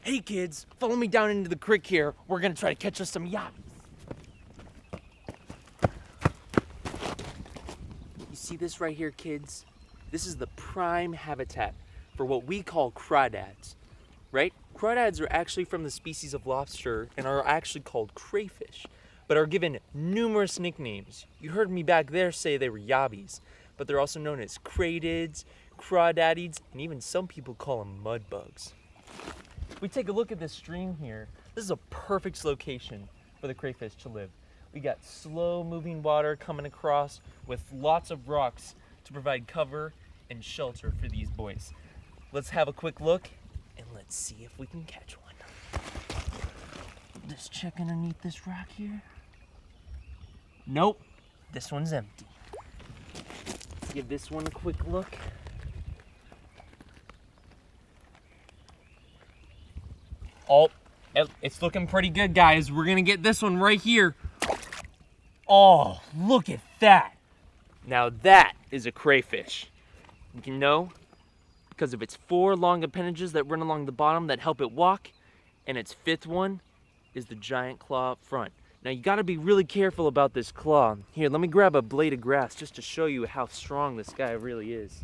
Hey kids, follow me down into the creek here. We're gonna try to catch us some yabbies. You see this right here, kids? This is the prime habitat for what we call crawdads, right? Crawdads are actually from the species of lobster and are actually called crayfish, but are given numerous nicknames. You heard me back there say they were yabbies, but they're also known as cradids, crawdadids, and even some people call them mud bugs. If we take a look at this stream here, this is a perfect location for the crayfish to live. We got slow moving water coming across with lots of rocks to provide cover and shelter for these boys. Let's have a quick look and let's see if we can catch one. Just check underneath this rock here. Nope, this one's empty. Let's give this one a quick look. Oh, it's looking pretty good, guys. We're gonna get this one right here. Oh, look at that. Now that is a crayfish. You can know because of its 4 long appendages that run along the bottom that help it walk, and its 5th one is the giant claw up front. Now you gotta be really careful about this claw. Here, let me grab a blade of grass just to show you how strong this guy really is.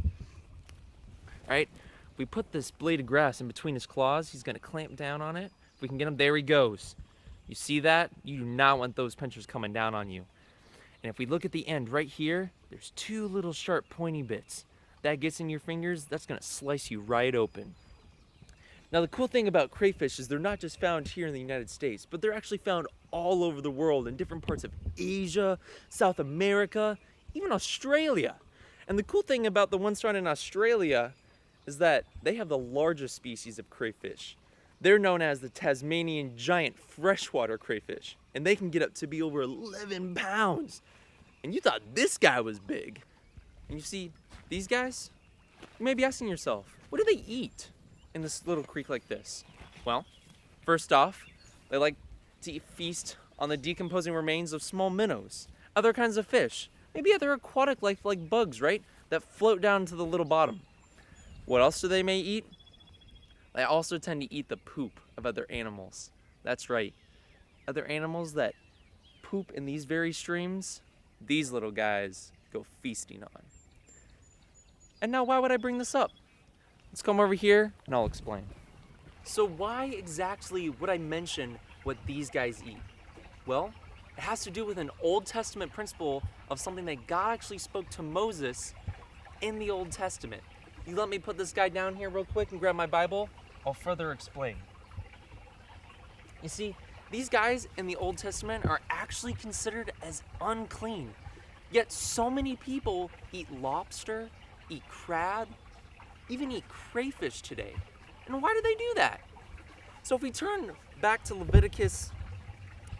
All right, if we put this blade of grass in between his claws, he's gonna clamp down on it. If we can get him, there he goes. You see that? You do not want those pinchers coming down on you. And if we look at the end right here, there's 2 little sharp pointy bits. That gets in your fingers, that's gonna slice you right open. Now the cool thing about crayfish is they're not just found here in the United States, but they're actually found all over the world in different parts of Asia, South America, even Australia. And the cool thing about the ones found in Australia is that they have the largest species of crayfish. They're known as the Tasmanian giant freshwater crayfish, and they can get up to be over 11 pounds. And you thought this guy was big. And you see, these guys, you may be asking yourself, what do they eat in this little creek like this? Well, first off, they like to feast on the decomposing remains of small minnows, other kinds of fish, maybe other aquatic life like bugs, right, that float down to the little bottom. What else do they may eat? They also tend to eat the poop of other animals. That's right, other animals that poop in these very streams, these little guys go feasting on. And now why would I bring this up? Let's come over here and I'll explain. So why exactly would I mention what these guys eat? Well, it has to do with an Old Testament principle of something that God actually spoke to Moses in the Old Testament. You let me put this guy down here real quick and grab my Bible? I'll further explain. You see, these guys in the Old Testament are actually considered as unclean. Yet so many people eat lobster, eat crab, even eat crayfish today. And why do they do that? So if we turn back to Leviticus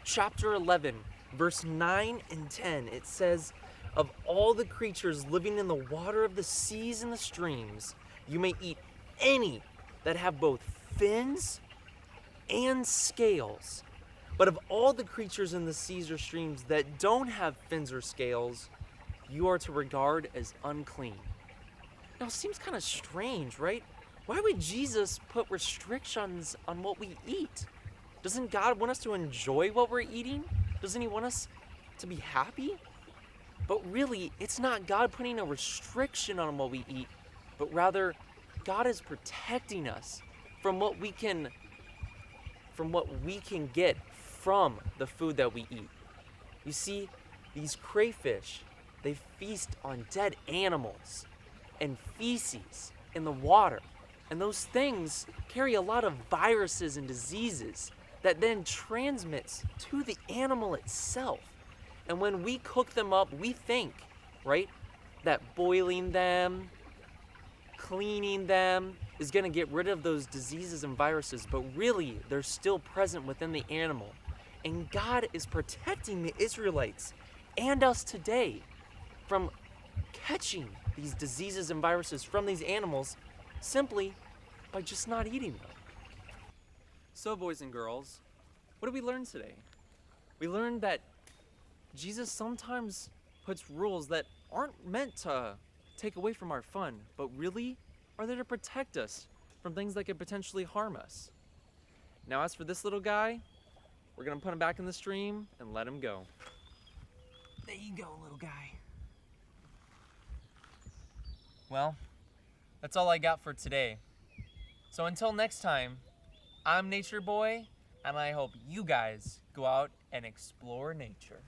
chapter 11, verse 9 and 10, it says, "Of all the creatures living in the water of the seas and the streams, you may eat any that have both fins and scales. But of all the creatures in the seas or streams that don't have fins or scales, you are to regard as unclean." Now, it seems kind of strange, right? Why would Jesus put restrictions on what we eat? Doesn't God want us to enjoy what we're eating? Doesn't He want us to be happy? But really, it's not God putting a restriction on what we eat, but rather God is protecting us from what we can get from the food that we eat. You see, these crayfish, they feast on dead animals and feces in the water. And those things carry a lot of viruses and diseases that then transmits to the animal itself. And when we cook them up, we think, right, that boiling them, cleaning them is going to get rid of those diseases and viruses, but really they're still present within the animal. And God is protecting the Israelites and us today from catching these diseases and viruses from these animals simply by just not eating them. So, boys and girls, what did we learn today? We learned that Jesus sometimes puts rules that aren't meant to take away from our fun, but really are there to protect us from things that could potentially harm us. Now as for this little guy, we're gonna put him back in the stream and let him go. There you go, little guy. Well, that's all I got for today. So until next time, I'm Nature Boy, and I hope you guys go out and explore nature.